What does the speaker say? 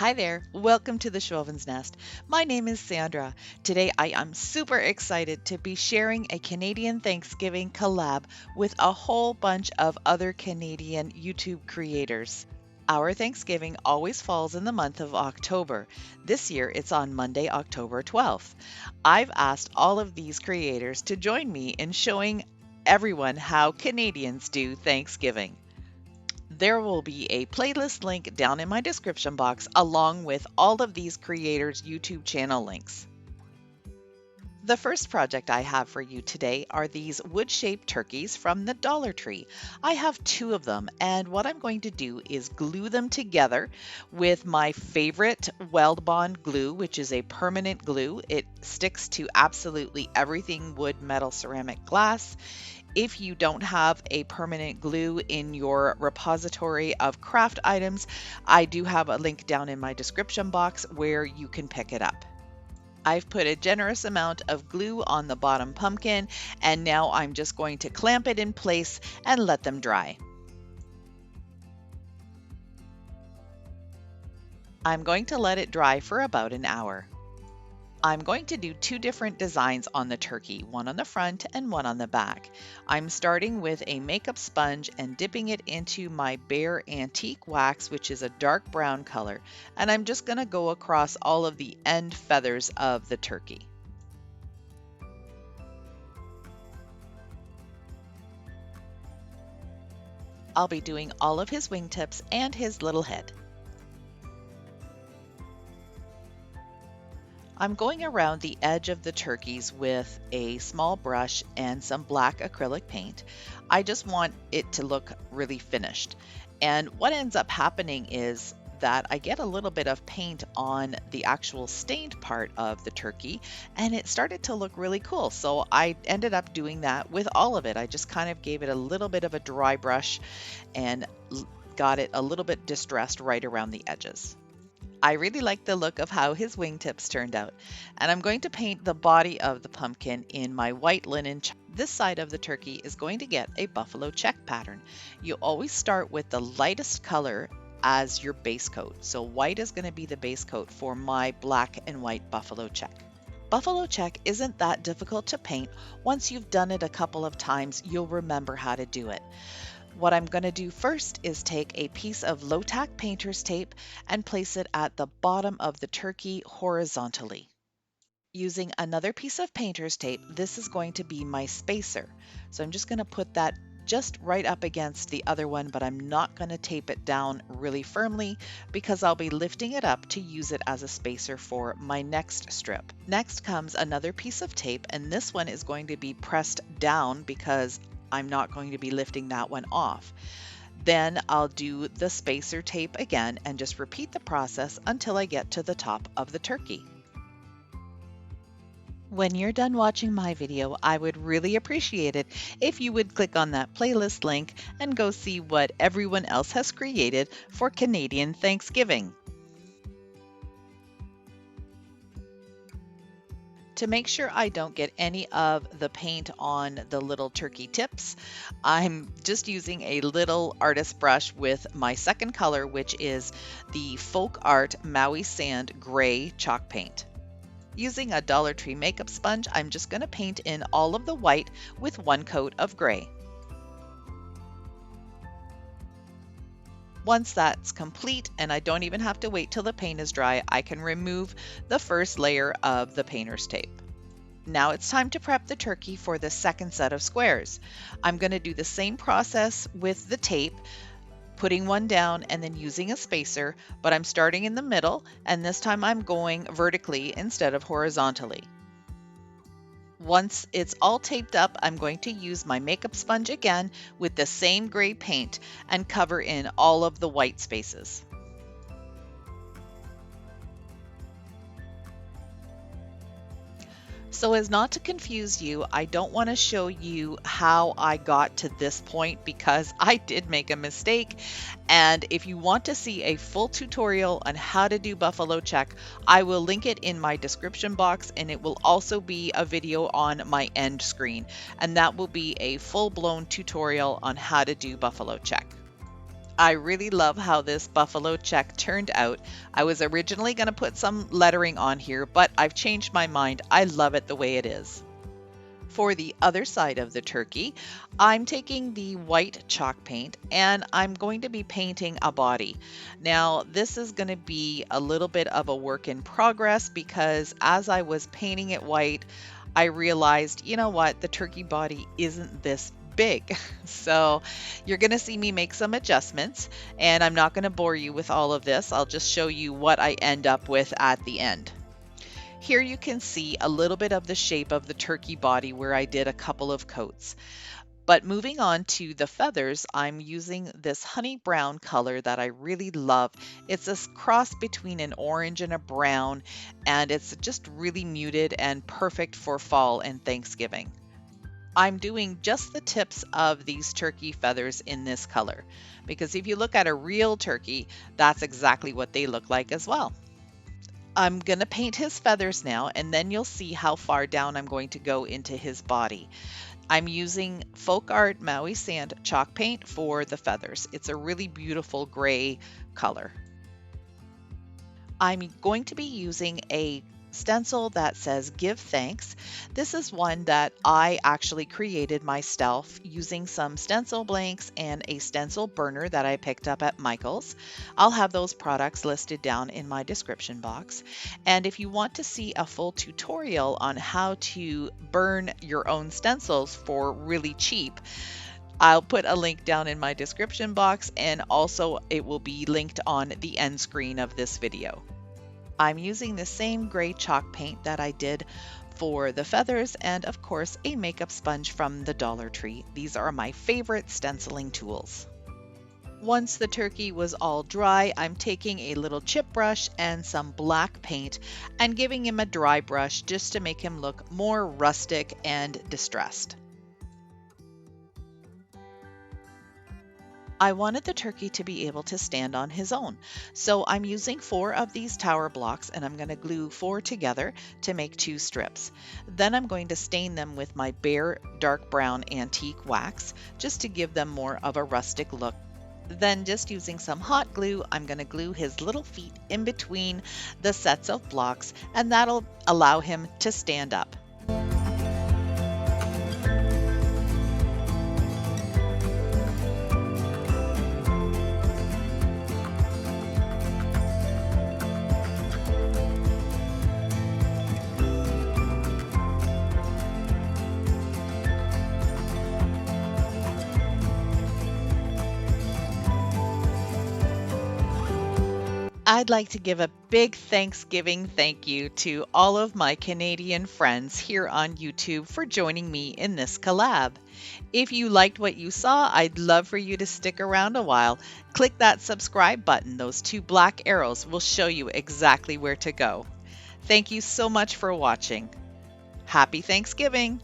Hi there, welcome to the Schwowin's Nest. My name is Sandra. Today I am super excited to be sharing a Canadian Thanksgiving collab with a whole bunch of other Canadian YouTube creators. Our Thanksgiving always falls in the month of October. This year it's on Monday, October 12th. I've asked all of these creators to join me in showing everyone how Canadians do Thanksgiving. There will be a playlist link down in my description box along with all of these creators' YouTube channel links. The first project I have for you today are these wood-shaped turkeys from the Dollar Tree. I have two of them, and what I'm going to do is glue them together with my favorite Weld Bond glue, which is a permanent glue. It sticks to absolutely everything wood, metal, ceramic, glass. If you don't have a permanent glue in your repository of craft items, I do have a link down in my description box where you can pick it up. I've put a generous amount of glue on the bottom pumpkin, and now I'm just going to clamp it in place and let them dry. I'm going to let it dry for about an hour. I'm going to do two different designs on the turkey, one on the front and one on the back. I'm starting with a makeup sponge and dipping it into my Bare Antique wax, which is a dark brown color, and I'm just going to go across all of the end feathers of the turkey. I'll be doing all of his wingtips and his little head. I'm going around the edge of the turkeys with a small brush and some black acrylic paint. I just want it to look really finished. And what ends up happening is that I get a little bit of paint on the actual stained part of the turkey, and it started to look really cool. So I ended up doing that with all of it. I just kind of gave it a little bit of a dry brush and got it a little bit distressed right around the edges. I really like the look of how his wingtips turned out, and I'm going to paint the body of the pumpkin in my white linen. This side of the turkey is going to get a buffalo check pattern. You always start with the lightest color as your base coat. So white is going to be the base coat for my black and white buffalo check. Buffalo check isn't that difficult to paint. Once you've done it a couple of times, you'll remember how to do it. What I'm going to do first is take a piece of low-tack painter's tape and place it at the bottom of the turkey horizontally. Using another piece of painter's tape, this is going to be my spacer. So I'm just going to put that just right up against the other one, but I'm not going to tape it down really firmly because I'll be lifting it up to use it as a spacer for my next strip. Next comes another piece of tape, and this one is going to be pressed down because I'm not going to be lifting that one off. Then I'll do the spacer tape again and just repeat the process until I get to the top of the turkey. When you're done watching my video, I would really appreciate it if you would click on that playlist link and go see what everyone else has created for Canadian Thanksgiving. To make sure I don't get any of the paint on the little turkey tips, I'm just using a little artist brush with my second color, which is the Folk Art Maui Sand Gray chalk paint. Using a Dollar Tree makeup sponge, I'm just going to paint in all of the white with one coat of gray. Once that's complete, and I don't even have to wait till the paint is dry, I can remove the first layer of the painter's tape. Now it's time to prep the turkey for the second set of squares. I'm going to do the same process with the tape, putting one down and then using a spacer, but I'm starting in the middle, and this time I'm going vertically instead of horizontally. Once it's all taped up, I'm going to use my makeup sponge again with the same gray paint and cover in all of the white spaces. So as not to confuse you, I don't want to show you how I got to this point because I did make a mistake. And if you want to see a full tutorial on how to do buffalo check, I will link it in my description box, and it will also be a video on my end screen. And that will be a full-blown tutorial on how to do buffalo check. I really love how this buffalo check turned out. I was originally going to put some lettering on here, but I've changed my mind. I love it the way it is. For the other side of the turkey, I'm taking the white chalk paint and I'm going to be painting a body. Now, this is going to be a little bit of a work in progress because as I was painting it white, I realized, you know what, the turkey body isn't this big. So you're going to see me make some adjustments, and I'm not going to bore you with all of this. I'll just show you what I end up with at the end. Here you can see a little bit of the shape of the turkey body where I did a couple of coats. But moving on to the feathers, I'm using this honey brown color that I really love. It's a cross between an orange and a brown, and it's just really muted and perfect for fall and Thanksgiving. I'm doing just the tips of these turkey feathers in this color, because if you look at a real turkey, that's exactly what they look like as well. I'm going to paint his feathers now, and then you'll see how far down I'm going to go into his body. I'm using Folk Art Maui Sand chalk paint for the feathers. It's a really beautiful gray color. I'm going to be using a stencil that says Give Thanks. This is one that I actually created myself using some stencil blanks and a stencil burner that I picked up at Michael's. I'll have those products listed down in my description box. And if you want to see a full tutorial on how to burn your own stencils for really cheap, I'll put a link down in my description box, and also it will be linked on the end screen of this video. I'm using the same gray chalk paint that I did for the feathers, and of course a makeup sponge from the Dollar Tree. These are my favorite stenciling tools. Once the turkey was all dry, I'm taking a little chip brush and some black paint and giving him a dry brush just to make him look more rustic and distressed. I wanted the turkey to be able to stand on his own. So I'm using 4 of these tower blocks, and I'm going to glue 4 together to make 2 strips. Then I'm going to stain them with my bare dark brown antique wax just to give them more of a rustic look. Then just using some hot glue, I'm going to glue his little feet in between the sets of blocks, and that'll allow him to stand up. I'd like to give a big Thanksgiving thank you to all of my Canadian friends here on YouTube for joining me in this collab. If you liked what you saw, I'd love for you to stick around a while. Click that subscribe button. Those 2 black arrows will show you exactly where to go. Thank you so much for watching. Happy Thanksgiving!